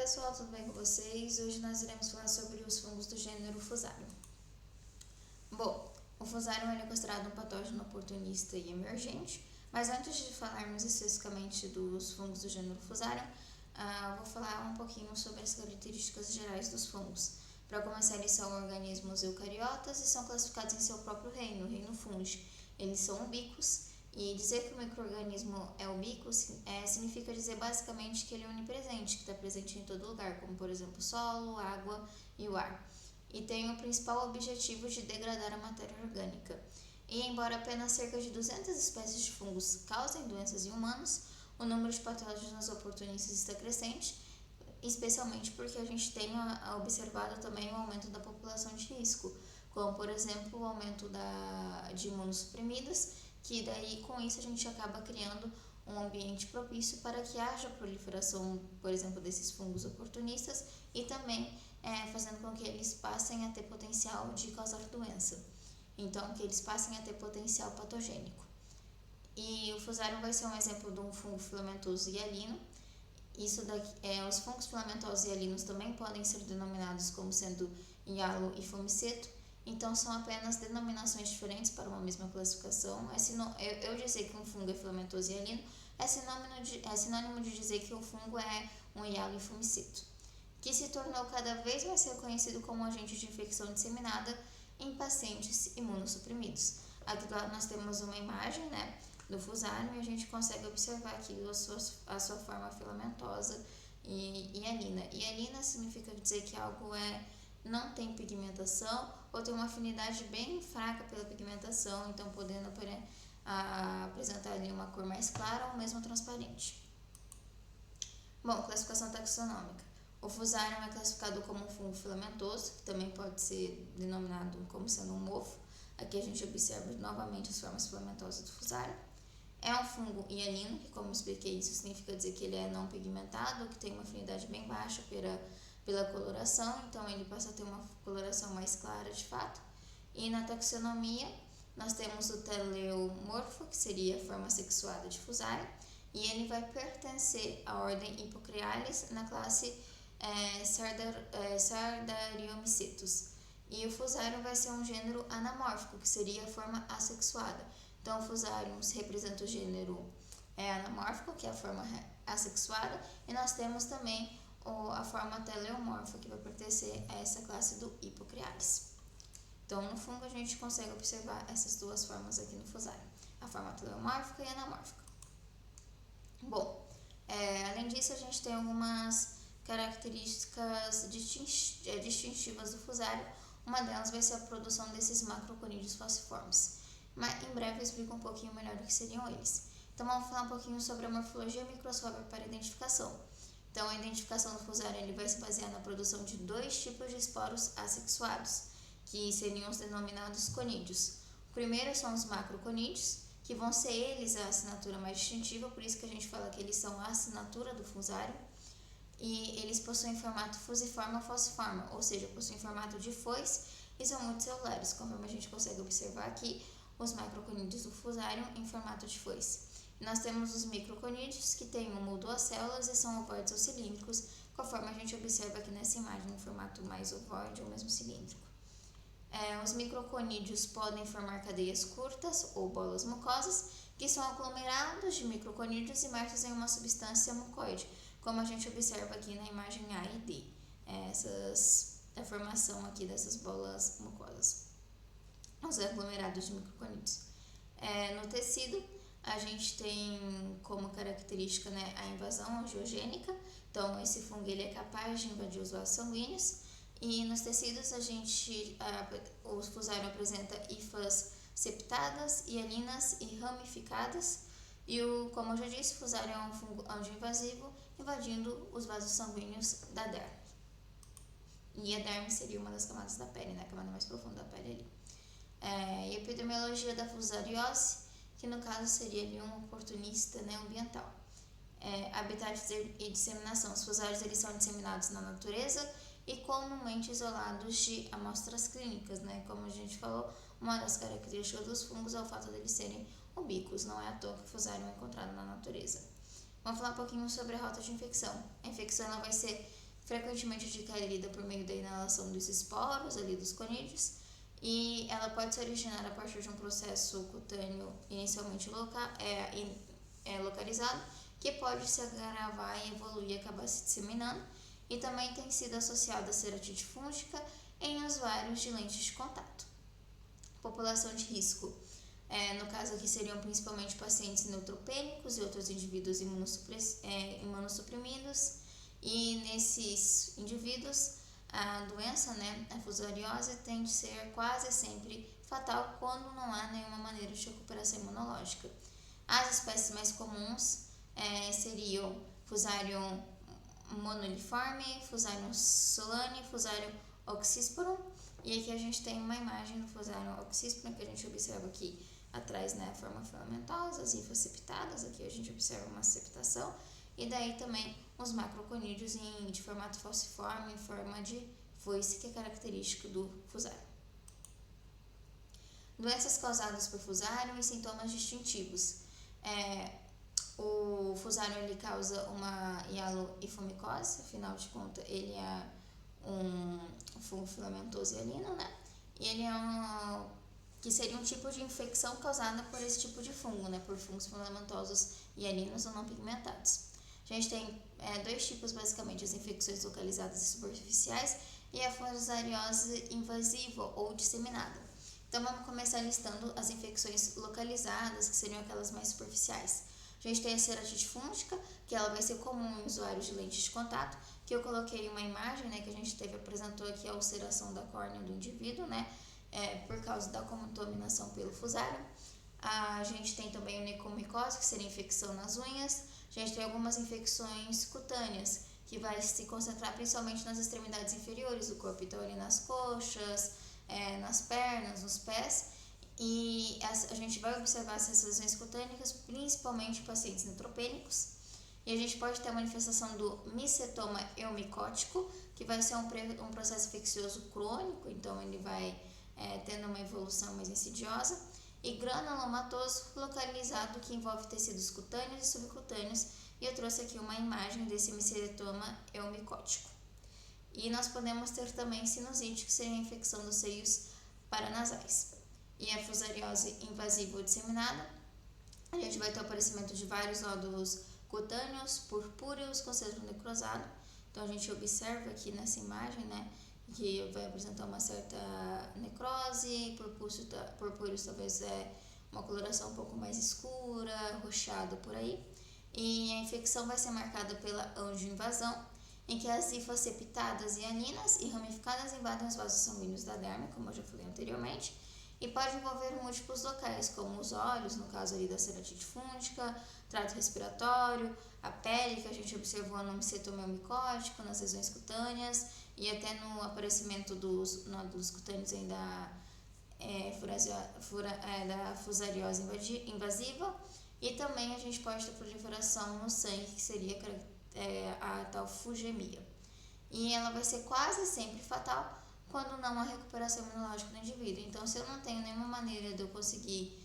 pessoal, tudo bem com vocês? Hoje nós iremos falar sobre os fungos do gênero Fusarium. Bom, o Fusarium é considerado um patógeno oportunista e emergente, mas antes de falarmos especificamente dos fungos do gênero Fusarium, vou falar um pouquinho sobre as características gerais dos fungos. Para começar, eles são organismos eucariotas e são classificados em seu próprio reino, o reino Fungi. Eles são ubíquos. E dizer que o micro-organismo é ubíquo significa dizer basicamente que ele é onipresente, que está presente em todo lugar, como por exemplo o solo, a água e o ar. E tem o principal objetivo de degradar a matéria orgânica. E embora apenas cerca de 200 espécies de fungos causem doenças em humanos, o número de patógenos oportunistas está crescente, especialmente porque a gente tem observado também o aumento da população de risco, como por exemplo o aumento de imunossuprimidos, que daí com isso a gente acaba criando um ambiente propício para que haja proliferação, por exemplo, desses fungos oportunistas e também fazendo com que eles passem a ter potencial de causar doença. Então, que eles passem a ter potencial patogênico. E o Fusarium vai ser um exemplo de um fungo filamentoso hialino. Os fungos filamentosos hialinos também podem ser denominados como sendo hialo e fumiceto. Então, são apenas denominações diferentes para uma mesma classificação. Eu dizer que um fungo é filamentoso hialino é sinônimo de dizer que o fungo é um hialo e fumiceto, que se tornou cada vez mais reconhecido como agente de infecção disseminada em pacientes imunossuprimidos. Aqui nós temos uma imagem, do Fusarium e a gente consegue observar aqui a sua forma filamentosa e hialina. Hialina significa dizer que algo não tem pigmentação ou tem uma afinidade bem fraca pela pigmentação, então podendo apresentar ali uma cor mais clara ou mesmo transparente. Bom, classificação taxonômica. O Fusarium é classificado como um fungo filamentoso, que também pode ser denominado como sendo um mofo. Aqui a gente observa novamente as formas filamentosas do Fusarium. É um fungo hialino, que como expliquei, isso significa dizer que ele é não pigmentado, que tem uma afinidade bem baixa pela coloração, então ele passa a ter uma coloração mais clara de fato. E na taxonomia, nós temos o teleomorfo, que seria a forma sexuada de Fusarium, e ele vai pertencer à ordem Hippocreales na classe Sardariomycetus. E o Fusarium vai ser um gênero anamórfico, que seria a forma assexuada. Então, o Fusarium representa o gênero anamórfico, que é a forma assexuada, e nós temos também a forma teleomorfa, que vai pertencer a essa classe do Hippocreales. Então, no fungo, a gente consegue observar essas duas formas aqui no Fusarium, a forma teleomórfica e anamórfica. Bom, além disso, a gente tem algumas características distintivas do Fusarium. Uma delas vai ser a produção desses macroconídeos falciformes. Mas em breve eu explico um pouquinho melhor o que seriam eles. Então vamos falar um pouquinho sobre a morfologia microscópica para identificação. Então a identificação do Fusarium ele vai se basear na produção de dois tipos de esporos assexuados, que seriam os denominados conídeos. O primeiro são os macroconídeos, que vão ser eles a assinatura mais distintiva, por isso que a gente fala que eles são a assinatura do Fusarium. E eles possuem formato fusiforme ou falciforme, ou seja, possuem formato de foice e são multicelulares, conforme a gente consegue observar aqui os macroconídeos do Fusarium em formato de foice. Nós temos os microconídeos, que têm uma ou duas células e são ovoides ou cilíndricos, conforme a gente observa aqui nessa imagem, no formato mais ovoide ou mesmo cilíndrico. Os microconídeos podem formar cadeias curtas ou bolas mucosas, que são aglomerados de microconídeos imersos em uma substância mucoide, como a gente observa aqui na imagem A e D, a formação aqui dessas bolas mucosas, os aglomerados de microconídeos. No tecido, a gente tem como característica a invasão angiogênica, então esse fungo ele é capaz de invadir os vasos sanguíneos, e nos tecidos o Fusarium apresenta hifas septadas, hialinas e ramificadas, e como eu já disse, o Fusarium é um fungo angioinvasivo, invadindo os vasos sanguíneos da derme. E a derme seria uma das camadas da pele, a camada mais profunda da pele ali. E a epidemiologia da fusariose, que no caso seria ali um oportunista ambiental. Habitats e disseminação. Os fusários eles são disseminados na natureza e comumente isolados de amostras clínicas, Como a gente falou, uma das características dos fungos é o fato deles serem ubíquos, não é à toa que o Fusarium é encontrado na natureza. Vamos falar um pouquinho sobre a rota de infecção. A infecção ela vai ser frequentemente adquirida por meio da inalação dos esporos ali dos conídeos, e ela pode se originar a partir de um processo cutâneo inicialmente localizado, que pode se agravar e evoluir e acabar se disseminando, e também tem sido associada a ceratite fúngica em usuários de lentes de contato. População de risco, no caso aqui seriam principalmente pacientes neutropênicos e outros indivíduos imunossuprimidos, e nesses indivíduos a doença, a fusariose, tende a ser quase sempre fatal quando não há nenhuma maneira de recuperação imunológica. As espécies mais comuns seriam Fusarium monoliforme, Fusarium solane, Fusarium oxysporum, e aqui a gente tem uma imagem do Fusarium oxysporum que a gente observa aqui atrás, a forma filamentosa, as hifas septadas, aqui a gente observa uma septação, e daí também os macroconídeos de formato falciforme, em forma de foice, que é característico do Fusarium. Doenças causadas por Fusarium e sintomas distintivos. O Fusarium ele causa uma hialoifomicose, afinal de contas ele é um fungo filamentoso e hialino, E ele que seria um tipo de infecção causada por esse tipo de fungo, por fungos filamentosos e hialinos ou não pigmentados. A gente tem dois tipos, basicamente, as infecções localizadas e superficiais e a fusariose invasiva ou disseminada. Então, vamos começar listando as infecções localizadas, que seriam aquelas mais superficiais. A gente tem a ceratite fúngica, que ela vai ser comum em usuários de lentes de contato, que eu coloquei uma imagem, que a gente apresentou aqui a ulceração da córnea do indivíduo, por causa da contaminação pelo Fusarium. A gente tem também a onikomicose, que seria infecção nas unhas. A gente tem algumas infecções cutâneas, que vai se concentrar principalmente nas extremidades inferiores do corpo, então ali nas coxas, nas pernas, nos pés, e a gente vai observar essas lesões cutâneas principalmente em pacientes neutropênicos, e a gente pode ter a manifestação do micetoma eumicótico, que vai ser um processo infeccioso crônico, então ele vai tendo uma evolução mais insidiosa, e granulomatoso localizado, que envolve tecidos cutâneos e subcutâneos, e eu trouxe aqui uma imagem desse micetoma eumicótico. E nós podemos ter também sinusite, que seria a infecção dos seios paranasais. E a fusariose invasiva ou disseminada, a gente vai ter o aparecimento de vários nódulos cutâneos, purpúreos, com centro necrosado. Então, a gente observa aqui nessa imagem, que vai apresentar uma certa necrose, purpúreos talvez uma coloração um pouco mais escura, roxado por aí. E a infecção vai ser marcada pela angioinvasão, em que as hifas septadas e aninas e ramificadas invadem os vasos sanguíneos da derme, como eu já falei anteriormente, e pode envolver múltiplos locais, como os olhos, no caso ali da ceratite fúngica, trato respiratório, a pele, que a gente observou no micetoma eumicótico, nas lesões cutâneas, e até no aparecimento dos nódulos cutâneos da fusariose invasiva, e também a gente pode ter proliferação no sangue, que seria a tal fugemia. E ela vai ser quase sempre fatal quando não há recuperação imunológica do indivíduo. Então, se eu não tenho nenhuma maneira de eu conseguir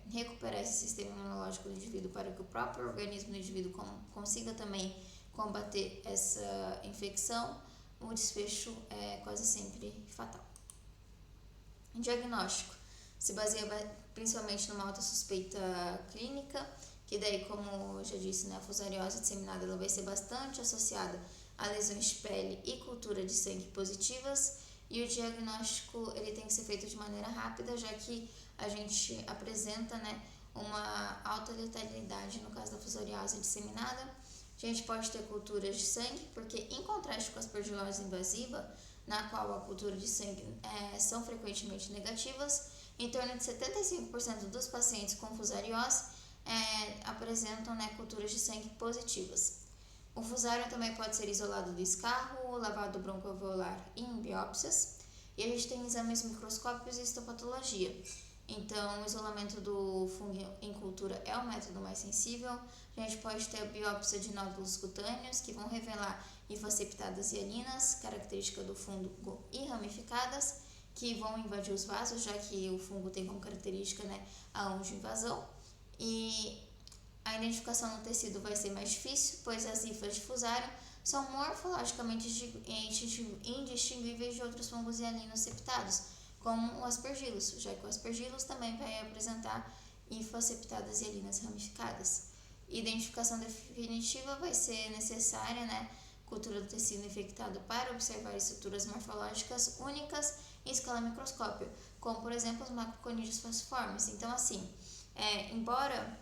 recuperar esse sistema imunológico do indivíduo para que o próprio organismo do indivíduo consiga também combater essa infecção, o desfecho é quase sempre fatal. O diagnóstico se baseia principalmente numa alta suspeita clínica, que daí, como eu já disse, a fusariose disseminada ela vai ser bastante associada a lesões de pele e cultura de sangue positivas, e o diagnóstico ele tem que ser feito de maneira rápida, já que a gente apresenta uma alta letalidade no caso da fusariose disseminada. A gente pode ter culturas de sangue, porque em contraste com a aspergilose invasiva, na qual a cultura de sangue são frequentemente negativas, em torno de 75% dos pacientes com fusariose apresentam culturas de sangue positivas. O Fusarium também pode ser isolado do escarro, lavado broncoalveolar e em biópsias. E a gente tem exames microscópicos e histopatologia. Então, o isolamento do fungo em cultura é o método mais sensível. A gente pode ter a biópsia de nódulos cutâneos, que vão revelar hifas septadas e hialinas, característica do fungo, e ramificadas, que vão invadir os vasos, já que o fungo tem como característica a angioinvasão. E a identificação no tecido vai ser mais difícil, pois as hifas de Fusarium são morfologicamente indistinguíveis de outros fungos hialinos septados, como o aspergillus, já que o aspergillus também vai apresentar hifas septadas hialinas ramificadas. Identificação definitiva vai ser necessária, né? Cultura do tecido infectado para observar estruturas morfológicas únicas em escala microscópio, como por exemplo os macroconídeos falciformes. Então, assim, embora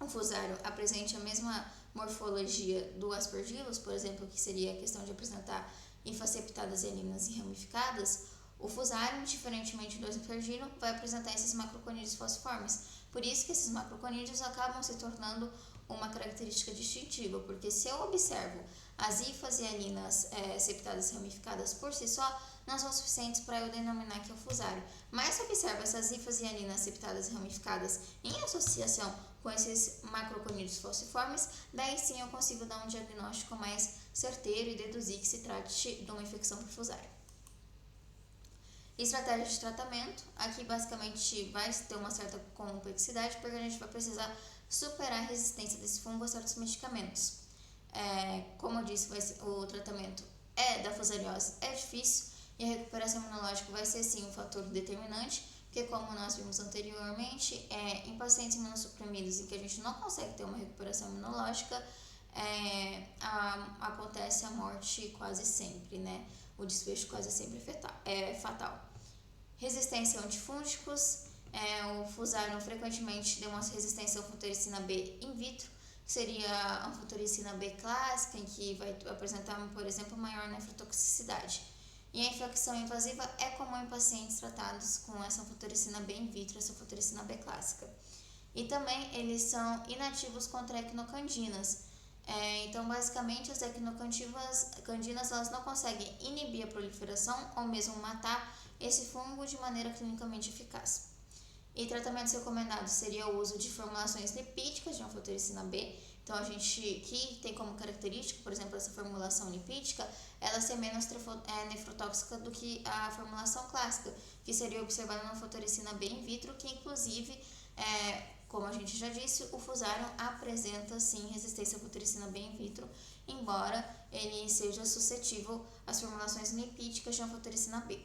o fusário apresente a mesma morfologia do aspergillus, por exemplo, que seria a questão de apresentar hifas septadas hialinas e ramificadas, o fusário, diferentemente do aspergillus, vai apresentar esses macroconídeos falciformes. Por isso que esses macroconídeos acabam se tornando uma característica distintiva, porque se eu observo as hifas hialinas septadas e ramificadas por si só, não são suficientes para eu denominar que é o fusário. Mas se eu observo essas hifas hialinas septadas e ramificadas em associação com esses macroconídeos falciformes, daí sim eu consigo dar um diagnóstico mais certeiro e deduzir que se trate de uma infecção por fusário. Estratégia de tratamento, aqui basicamente vai ter uma certa complexidade, porque a gente vai precisar superar a resistência desse fungo a certos medicamentos. Como eu disse, o tratamento da fusariose é difícil e a recuperação imunológica vai ser sim um fator determinante, porque como nós vimos anteriormente, em pacientes imunossuprimidos em que a gente não consegue ter uma recuperação imunológica, acontece a morte quase sempre, né? O desfecho quase sempre é fatal. Resistência a antifúngicos, o fusário frequentemente demonstra resistência à anfotericina B in vitro, que seria a anfotericina B clássica, em que vai apresentar, por exemplo, maior nefrotoxicidade. E a infecção invasiva é comum em pacientes tratados com essa anfotericina B in vitro, essa anfotericina B clássica. E também eles são inativos contra equinocandinas. Então, basicamente, as equinocandinas elas não conseguem inibir a proliferação ou mesmo matar esse fungo de maneira clinicamente eficaz. E tratamentos recomendados seria o uso de formulações lipídicas de anfotericina B. Então, a gente que tem como característica, por exemplo, essa formulação lipídica, ela ser menos nefrotóxica do que a formulação clássica, que seria observada na anfotericina B in vitro, que inclusive, como a gente já disse, o fusário apresenta sim resistência à anfotericina B in vitro, embora ele seja suscetível às formulações lipídicas de anfotericina B.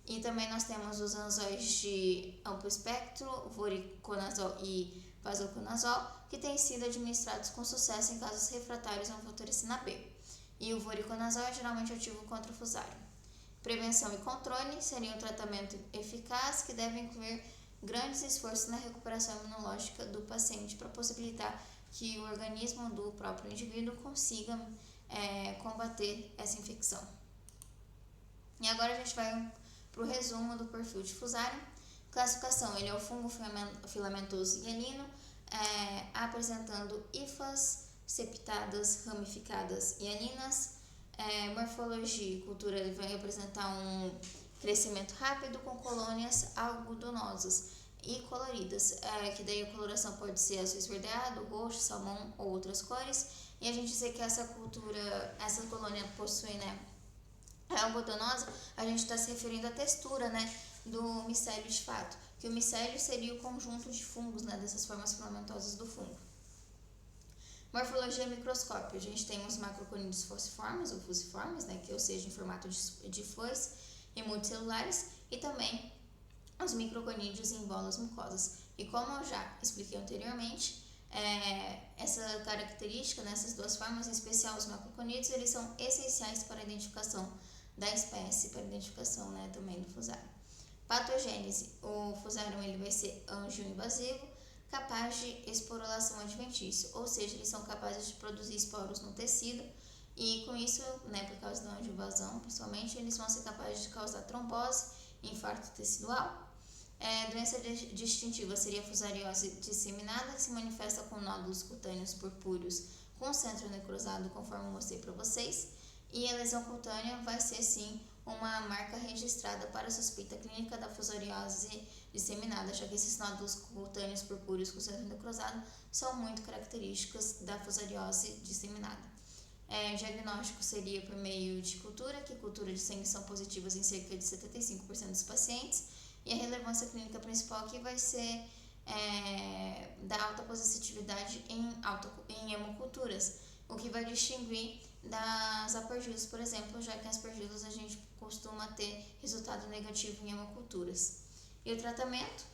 E também nós temos os anzóis de amplo espectro, voriconazol e vasoconazol, que têm sido administrados com sucesso em casos refratários à anfotericina B. E o voriconazol é geralmente ativo contra o fusário. Prevenção e controle seria um tratamento eficaz que deve incluir grandes esforços na recuperação imunológica do paciente para possibilitar que o organismo do próprio indivíduo consiga combater essa infecção. E agora a gente vai para o resumo do perfil de fusário. Classificação, ele é o fungo filamentoso hialino, apresentando hifas septadas, ramificadas hialinas. Morfologia e cultura, ele vai apresentar um crescimento rápido com colônias algodonosas e coloridas, que daí a coloração pode ser azul esverdeado, roxo, salmão ou outras cores. E a gente dizer que essa colônia possui, algodonosa, a gente está se referindo à textura, do micélio de fato, que o micélio seria o conjunto de fungos, dessas formas filamentosas do fungo. Morfologia microscópio, a gente tem os macroconídeos falciformes ou fusiformes, que ou seja, em formato de foice e multicelulares, e também os microconídeos em bolas mucosas. E como eu já expliquei anteriormente, essa característica, nessas duas formas, em especial os macroconídeos, eles são essenciais para a identificação da espécie, para a identificação também do fusário. Patogênese, o fusário ele vai ser angioinvasivo, capaz de esporulação adventícia, ou seja, eles são capazes de produzir esporos no tecido e com isso, por causa da angioinvasão, principalmente, eles vão ser capazes de causar trombose, infarto tecidual. Doença distintiva seria a fusariose disseminada, que se manifesta com nódulos cutâneos purpúreos com centro necrosado, conforme eu mostrei para vocês. E a lesão cutânea vai ser, sim, uma marca registrada para a suspeita clínica da fusariose disseminada, já que esses nódulos cutâneos purpúreos com centro necrosado são muito característicos da fusariose disseminada. Diagnóstico seria por meio de cultura, que cultura de sangue são positivas em cerca de 75% dos pacientes, e a relevância clínica principal que vai ser da alta positividade em hemoculturas, o que vai distinguir das aspergillos, por exemplo, já que as aspergillos a gente costuma ter resultado negativo em hemoculturas. E o tratamento,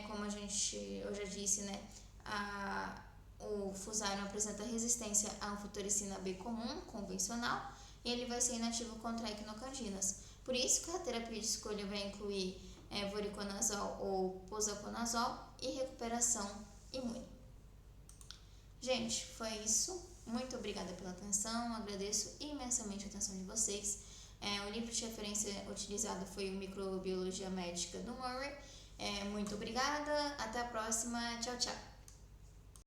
como eu já disse, né, o Fusarium apresenta resistência à anfotericina B comum, convencional, e ele vai ser inativo contra equinocandinas. Por isso que a terapia de escolha vai incluir voriconazol ou posaconazol e recuperação imune. Gente, foi isso. Muito obrigada pela atenção, agradeço imensamente a atenção de vocês. O livro de referência utilizado foi o Microbiologia Médica do Murray. Muito obrigada, até a próxima, tchau, tchau.